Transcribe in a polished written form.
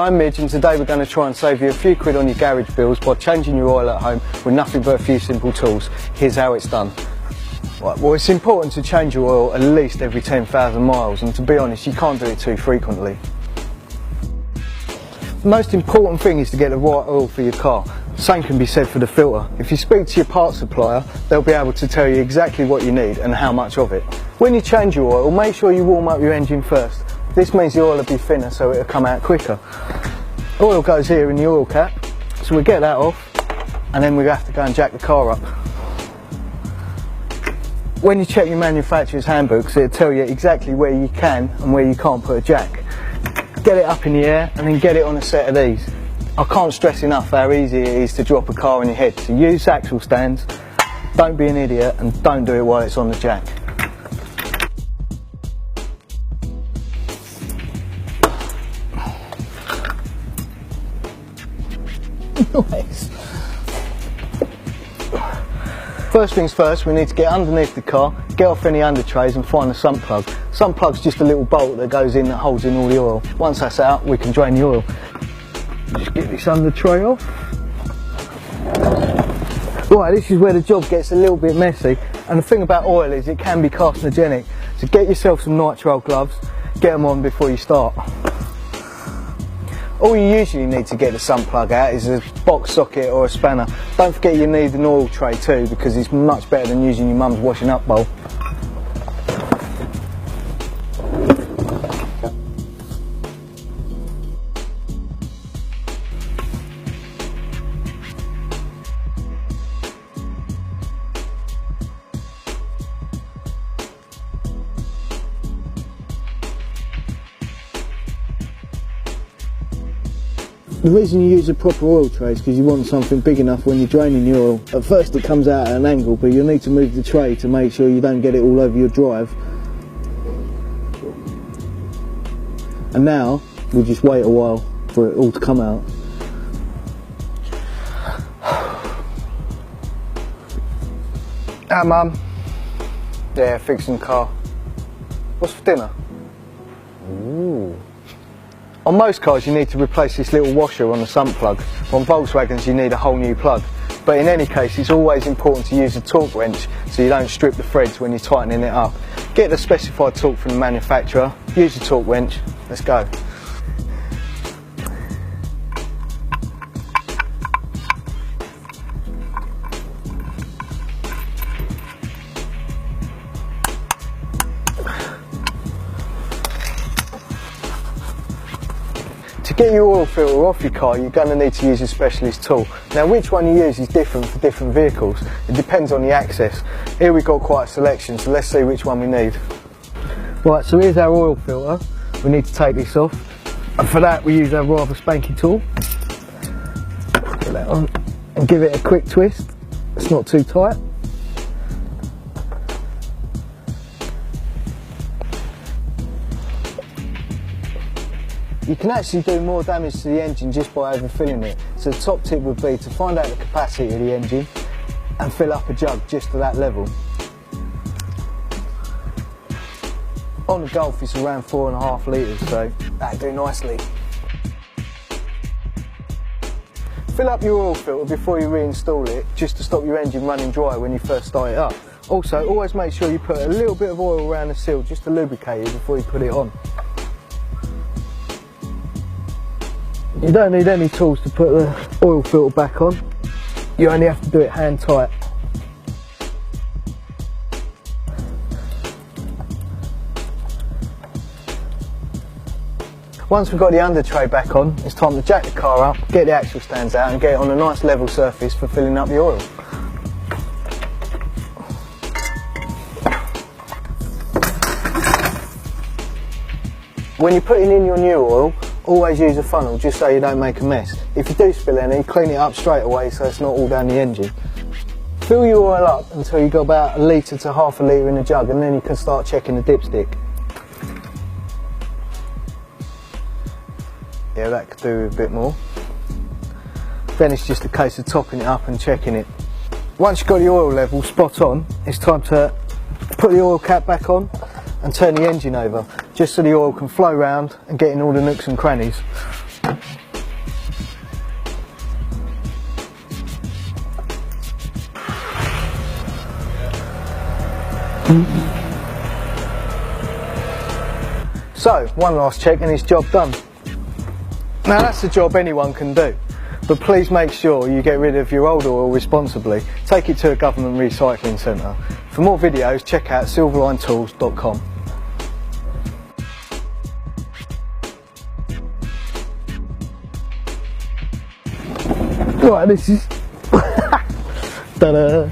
I'm Midge, and today we're going to try and save you a few quid on your garage bills by changing your oil at home with nothing but a few simple tools. Here's how it's done. Right, well, it's important to change your oil at least every 10,000 miles, and to be honest, you can't do it too frequently. The most important thing is to get the right oil for your car. Same can be said for the filter. If you speak to your parts supplier, they'll be able to tell you exactly what you need and how much of it. When you change your oil, make sure you warm up your engine first. This means the oil will be thinner, so it'll come out quicker. Oil goes here in the oil cap, so we get that off, and then we have to go and jack the car up. When you check your manufacturer's handbooks, it'll tell you exactly where you can and where you can't put a jack. Get it up in the air and then get it on a set of these. I can't stress enough how easy it is to drop a car on your head, so use axle stands, don't be an idiot, and don't do it while it's on the jack. Nice. First things first, we need to get underneath the car, get off any under trays and find the sump plug. Sump plug's just a little bolt that goes in that holds in all the oil. Once that's out, we can drain the oil. Just get this under tray off. Right, this is where the job gets a little bit messy, and the thing about oil is it can be carcinogenic, so get yourself some nitrile gloves, get them on before you start. All you usually need to get the sump plug out is a box socket or a spanner. Don't forget you need an oil tray too, because it's much better than using your mum's washing up bowl. The reason you use a proper oil tray is because you want something big enough when you're draining the oil. At first it comes out at an angle, but you'll need to move the tray to make sure you don't get it all over your drive. And now we'll just wait a while for it all to come out. Ah, Mum. Yeah, fixing the car. What's for dinner? Ooh. On most cars you need to replace this little washer on the sump plug. On Volkswagens you need a whole new plug. But in any case, it's always important to use a torque wrench so you don't strip the threads when you're tightening it up. Get the specified torque from the manufacturer, use a torque wrench, let's go. To get your oil filter off your car, you're going to need to use a specialist tool. Now, which one you use is different for different vehicles. It depends on the access. Here we've got quite a selection, so let's see which one we need. Right, so here's our oil filter. We need to take this off, and for that we use our rather spanky tool. Put that on and give it a quick twist. It's not too tight. You can actually do more damage to the engine just by overfilling it. So the top tip would be to find out the capacity of the engine and fill up a jug just to that level. On the Golf it's around 4.5 litres, so that'll do nicely. Fill up your oil filter before you reinstall it, just to stop your engine running dry when you first start it up. Also, always make sure you put a little bit of oil around the seal just to lubricate it before you put it on. You don't need any tools to put the oil filter back on, you only have to do it hand tight. Once we've got the under tray back on, it's time to jack the car up, get the axle stands out and get it on a nice level surface for filling up the oil. When you're putting in your new oil, always use a funnel just so you don't make a mess. If you do spill any, clean it up straight away so it's not all down the engine. Fill your oil up until you've got about 1 litre to half a litre in the jug, and then you can start checking the dipstick. Yeah, that could do with a bit more. Then it's just a case of topping it up and checking it. Once you've got the oil level spot on, it's time to put the oil cap back on and turn the engine over, just so the oil can flow round and get in all the nooks and crannies. So, one last check and it's job done. Now that's a job anyone can do, but please make sure you get rid of your old oil responsibly. Take it to a government recycling centre. For more videos, check out silverlinetools.com. Right, this is... Ta-da!